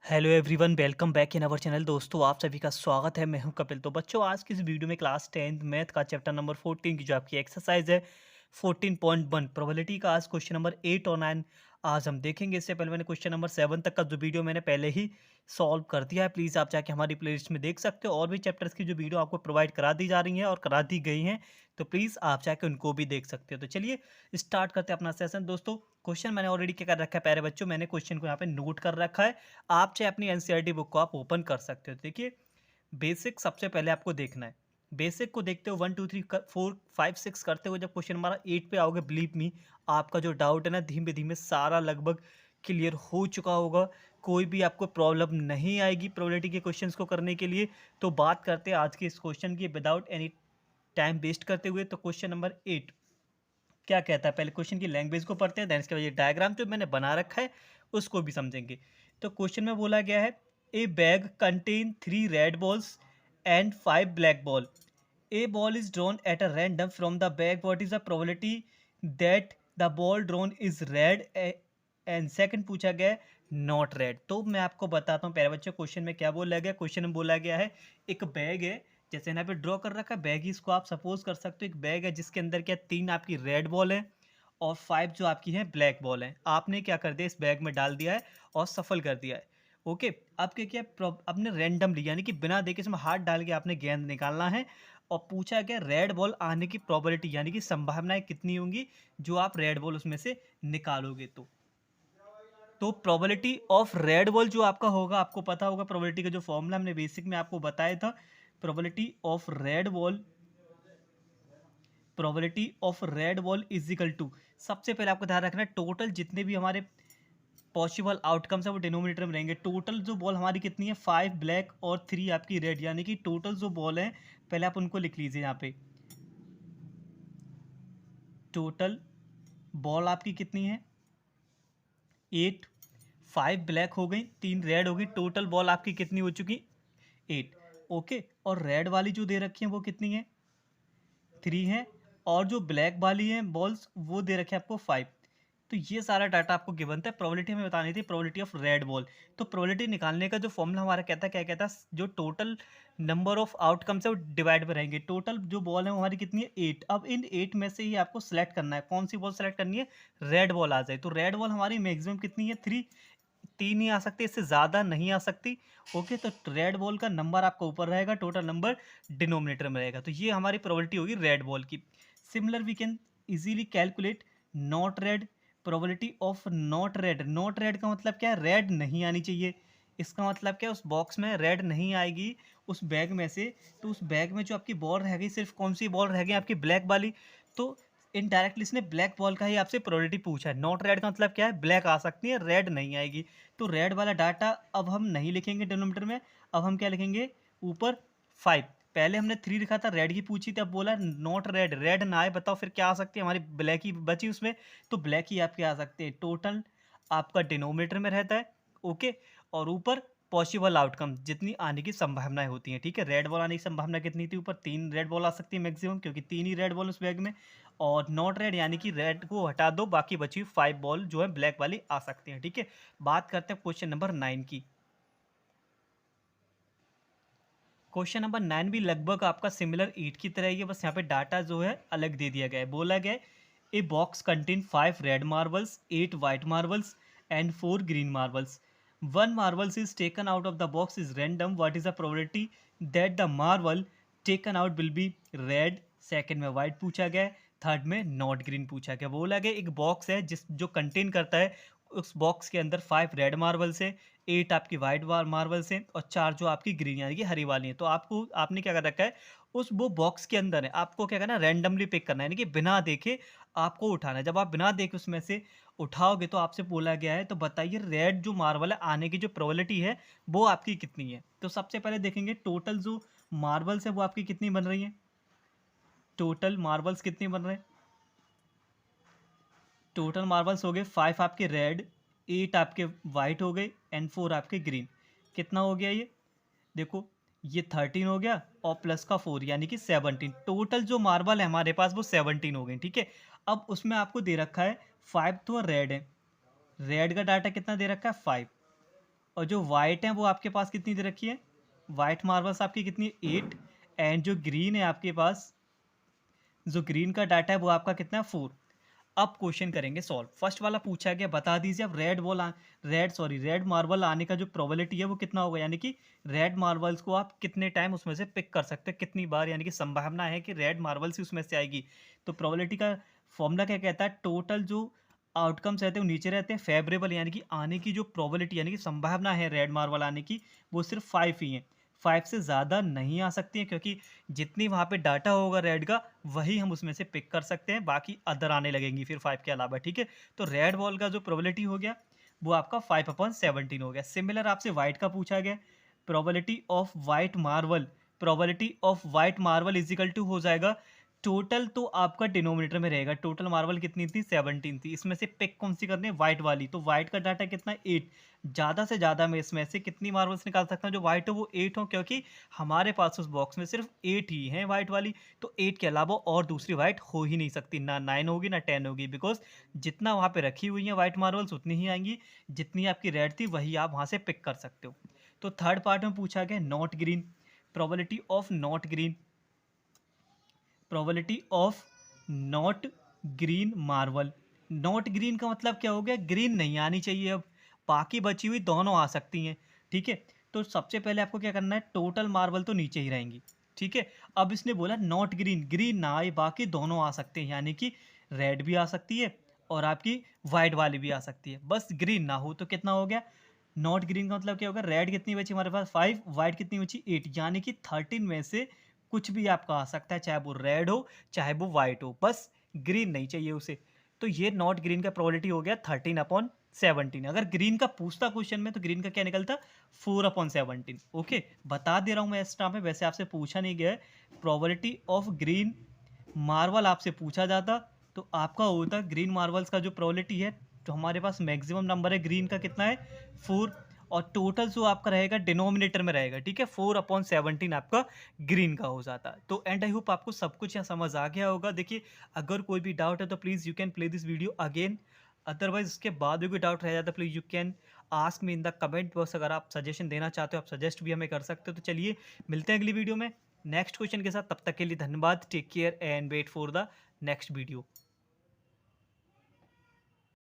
Hello everyone, welcome back in our channel. दोस्तों, आप सभी का स्वागत है। मैं हूं कपिल। तो बच्चों, आज की इस वीडियो में क्लास 10 मैथ का चैप्टर नंबर 14 की जो आपकी एक्सरसाइज है 14.1 प्रोबेबिलिटी का आज क्वेश्चन नंबर 8 और 9 आज हम देखेंगे। इससे पहले मैंने क्वेश्चन नंबर 7 तक का जो वीडियो मैंने पहले ही सॉल्व कर दिया है। प्लीज़ आप जाके हमारी प्लेलिस्ट में देख सकते हो। और भी चैप्टर्स की जो वीडियो आपको प्रोवाइड करा दी जा रही हैं और करा दी गई हैं, तो प्लीज़ आप जाके उनको भी देख सकते हो। तो चलिए स्टार्ट करते हैं अपना सेशन। दोस्तों, क्वेश्चन मैंने ऑलरेडी क्या कर रखा है, प्यारे बच्चों, मैंने क्वेश्चन को यहाँ पे नोट कर रखा है। आप चाहे अपनी एनसीईआरटी बुक को आप ओपन कर सकते हो। देखिए, बेसिक सबसे पहले आपको देखना है। बेसिक को देखते हो 1 2 3 4 5 6 करते हुए जब क्वेश्चन हमारा 8 पे आओगे, बिलीव मी, आपका जो डाउट है ना, धीमे धीमे सारा लगभग क्लियर हो चुका होगा। कोई भी आपको प्रॉब्लम नहीं आएगी प्रोबेबिलिटी के क्वेश्चंस को करने के लिए। तो बात करते हैं आज के इस क्वेश्चन की विदाउट एनी टाइम वेस्ट करते हुए। तो क्वेश्चन नंबर 8 क्या कहता है, पहले क्वेश्चन की लैंग्वेज को पढ़ते हैं, देन इसके बाद ये डायग्राम जो मैंने बना रखा है उसको भी समझेंगे। तो क्वेश्चन में बोला गया है, ए bag contain 3 red balls and 5 black ball. A ball is drawn at a random from the bag, what is the probability that the ball drawn is red. And second पूछा गया है नॉट रेड। तो मैं आपको बताता हूँ प्यारे बच्चों, क्वेश्चन में क्या बोला गया। क्वेश्चन में बोला गया है, एक बैग है, जैसे यहाँ पे ड्रॉ कर रखा है बैग ही, इसको आप सपोज कर सकते हो एक बैग है जिसके अंदर क्या 3 आपकी रेड बॉल है और 5 जो आपकी है ब्लैक बॉल है। आपने क्या कर दिया, इस बैग में डाल दिया है और सफल कर दिया है। ओके, अब क्या किया, आपने रैंडमली यानी कि बिना देखे इसमें हाथ डाल के आपने गेंद निकालना है। और पूछा गया रेड बॉल आने की प्रोबेबिलिटी यानी कि संभावनाएं कितनी होंगी जो आप रेड बॉल उसमें से निकालोगे। तो प्रोबेबिलिटी ऑफ रेड बॉल जो आपका होगा, आपको पता होगा प्रोबेबिलिटी का जो फॉर्मूला हमने बेसिक में आपको बताया था। Probability of red ball is equal to, सबसे पहले आपको ध्यान रखना है, टोटल जितने भी हमारे पॉसिबल आउटकम्स है वो डिनोमिनेटर में रहेंगे। टोटल जो बॉल हमारी कितनी है, 5 ब्लैक और 3 आपकी रेड, यानी कि टोटल जो बॉल है पहले आप उनको लिख लीजिए यहाँ पे। टोटल बॉल आपकी कितनी है 8, 5 ब्लैक हो गई, 3 रेड हो गई, टोटल बॉल आपकी कितनी हो चुकी 8। ओके, और रेड वाली जो दे रखी है वो कितनी है 3 है, और जो ब्लैक वाली है बॉल्स वो दे रखे हैं आपको 5। तो ये सारा डाटा आपको गिवन था। प्रोबेबिलिटी हमें बतानी थी, प्रोबेबिलिटी ऑफ रेड बॉल। तो प्रोबेबिलिटी निकालने का जो फॉर्मूला हमारा कहता है, क्या कहता है, जो टोटल नंबर ऑफ आउटकम्स है वो डिवाइड में रहेंगे। टोटल जो बॉल है वो हमारी कितनी है 8। अब इन 8 में से ही आपको सेलेक्ट करना है, कौन सी बॉल सेलेक्ट करनी है, रेड बॉल आ जाए। तो रेड बॉल हमारी मैक्सिमम कितनी है 3, 3 ही आ सकती है, इससे ज़्यादा नहीं आ सकती। ओके, तो रेड बॉल का नंबर आपका ऊपर रहेगा, टोटल नंबर डिनोमिनेटर में रहेगा। तो ये हमारी प्रोबेबिलिटी होगी रेड बॉल की। Similar we can easily calculate not red, probability of not red. Not red का मतलब क्या है, रेड नहीं आनी चाहिए। इसका मतलब क्या है, उस बॉक्स में रेड नहीं आएगी उस बैग में से। तो उस बैग में जो आपकी बॉल रह गई, सिर्फ कौन सी बॉल रह गई आपकी, ब्लैक वाली। तो इनडायरेक्टली इसने ब्लैक बॉल का ही आपसे प्रोबेबिलिटी पूछा है। नॉट रेड का मतलब क्या है, ब्लैक आ सकती है, रेड नहीं आएगी। तो रेड वाला डाटा अब हम नहीं लिखेंगे डिनोमिनेटर में, अब हम क्या लिखेंगे ऊपर 5। पहले हमने 3 लिखा था, रेड की पूछी थी, अब बोला नॉट रेड, रेड ना आए, बताओ फिर क्या आ सकती है, हमारी ब्लैक ही बची उसमें। तो ब्लैक ही आपके आ सकते हैं। टोटल आपका डिनोमिनेटर में रहता है। ओके, और ऊपर पॉसिबल आउटकम जितनी आने की संभावनाएं होती हैं। ठीक है, रेड बॉल आने की संभावना कितनी थी, ऊपर 3 रेड बॉल आ सकती है मैक्सिमम, क्योंकि 3 ही रेड बॉल उस बैग में। और नॉट रेड यानी कि रेड को हटा दो, बाकी बची हुई 5 बॉल जो है ब्लैक वाली आ सकती हैं। ठीक है, बात करते हैं क्वेश्चन नंबर 9 की। क्वेश्चन नंबर 9 भी लगभग आपका सिमिलर 8 की तरह ही है, बस यहाँ पे डाटा जो है अलग दे दिया गया है। बोला गया है, a box contain 5 red marbles, 8 white marbles and 4 green marbles. One marbles is taken out of the box is random. What is the probability that the marble taken out will be red? Second में white पूछा गया है, third में not green पूछा गया। बोला गया एक बॉक्स है जिस जो कंटेन करता है, उस बॉक्स के अंदर 5 रेड मार्बल्स है, 8 आपकी वाइट मार्बल्स हैं और 4 जो आपकी ग्रीन यानी कि हरी वाली हैं। तो आपको आपने क्या कर रखा है, उस वो बॉक्स के अंदर है, आपको क्या करना है, रैंडमली पिक करना है, यानी कि बिना देखे आपको उठाना है। जब आप बिना देखे उसमें से उठाओगे तो आपसे बोला गया है, तो बताइए रेड जो मार्बल है आने की जो प्रोबेबिलिटी है वो आपकी कितनी है। तो सबसे पहले देखेंगे टोटल जो मार्बल्स है वो आपकी कितनी बन रही है। टोटल मार्बल्स कितनी बन रहे हैं, टोटल मार्बल्स हो गए 5 आपके रेड, 8 आपके वाइट हो गए एंड 4 आपके ग्रीन। कितना हो गया ये, देखो ये 13 हो गया और प्लस का 4 यानी कि 17। टोटल जो मार्बल है हमारे पास वो 17 हो गई। ठीक है, अब उसमें आपको दे रखा है 5 तो रेड है, रेड का डाटा कितना दे रखा है 5। और जो वाइट है वो आपके पास कितनी दे रखी है, वाइट मार्बल्स आपकी कितनी है 8, एंड जो ग्रीन है आपके पास, जो ग्रीन का डाटा है वो आपका कितना है 4। अब क्वेश्चन करेंगे सॉल्व। फर्स्ट वाला पूछा गया बता दीजिए अब रेड मार्बल आने का जो प्रोबेबिलिटी है वो कितना होगा, यानी कि रेड मार्बल्स को आप कितने टाइम उसमें से पिक कर सकते हैं, कितनी बार, यानी कि संभावना है कि रेड मार्बल्स ही उसमें से आएगी। तो प्रोबेबिलिटी का फॉर्मूला क्या कहता है, टोटल जो आउटकम्स रहते हैं वो नीचे रहते हैं, फेवरेबल यानी कि आने की जो प्रोबेबिलिटी यानी कि संभावना है रेड मार्बल आने की वो सिर्फ 5 ही है, 5 से ज़्यादा नहीं आ सकती है, क्योंकि जितनी वहाँ पे डाटा होगा रेड का वही हम उसमें से पिक कर सकते हैं, बाकी अदर आने लगेंगी फिर 5 के अलावा, ठीक है। तो रेड बॉल का जो प्रोबेबिलिटी हो गया वो आपका 5/17 हो गया। सिमिलर आपसे वाइट का पूछा गया, probability of white marble is equal to हो जाएगा, टोटल तो आपका डिनोमिनेटर में रहेगा, टोटल मार्बल कितनी थी 17 थी, इसमें से पिक कौन सी करनी है, वाइट वाली। तो वाइट का डाटा कितना 8, ज़्यादा से ज़्यादा मैं इसमें से कितनी मार्बल्स निकाल सकता हूँ जो वाइट हो वो 8 हो, क्योंकि हमारे पास उस बॉक्स में सिर्फ 8 ही है वाइट वाली। तो 8 के अलावा और दूसरी वाइट हो ही नहीं सकती, ना 9 होगी ना 10 होगी, बिकॉज जितना वहाँ पे रखी हुई है वाइट मार्बल्स उतनी ही आएंगी, जितनी आपकी रेड थी वही आप वहाँ से पिक कर सकते हो। तो थर्ड पार्ट में पूछा गया not green, probability of not green, probability of not green marble. Not green का मतलब क्या हो गया, ग्रीन नहीं आनी चाहिए, अब बाकी बची हुई दोनों आ सकती हैं, ठीक है। तो सबसे पहले आपको क्या करना है, टोटल मार्बल तो नीचे ही रहेंगी, ठीक है। अब इसने बोला नॉट ग्रीन, ग्रीन ना आए बाकी दोनों आ सकते हैं, यानी कि रेड भी आ सकती है और आपकी वाइट वाली भी आ सकती है, बस ग्रीन ना हो। तो कितना हो गया, नॉट ग्रीन का मतलब क्या होगा, रेड कितनी बची हमारे पास 5, वाइट कितनी बची 8, यानी कि 13 में से कुछ भी आपका आ सकता है, चाहे वो रेड हो चाहे वो वाइट हो, बस ग्रीन नहीं चाहिए उसे। तो ये नॉट ग्रीन का प्रोबेबिलिटी हो गया 13/17। अगर ग्रीन का पूछता क्वेश्चन में तो ग्रीन का क्या निकलता 4/17। ओके, बता दे रहा हूँ मैं एक्स्ट्रा में, वैसे आपसे पूछा नहीं गया है। प्रोबेबिलिटी ऑफ ग्रीन मार्बल आपसे पूछा जाता तो आपका होता ग्रीन मार्बल्स का जो प्रोबेबिलिटी है, तो हमारे पास मैक्सिमम नंबर है ग्रीन का कितना है 4, और टोटल जो आपका रहेगा डिनोमिनेटर में रहेगा, ठीक है, 4/17 आपका ग्रीन का हो जाता। तो एंड आई होप आपको सब कुछ यहाँ समझ आ गया होगा। देखिए अगर कोई भी डाउट है तो please you can play this video again, otherwise उसके बाद भी कोई डाउट रह जाता please you can ask me in the comment box. अगर आप सजेशन देना चाहते हो आप सजेस्ट भी हमें कर सकते हो। तो चलिए मिलते हैं अगली वीडियो में नेक्स्ट क्वेश्चन के साथ, तब तक के लिए धन्यवाद, take care and wait for the next video.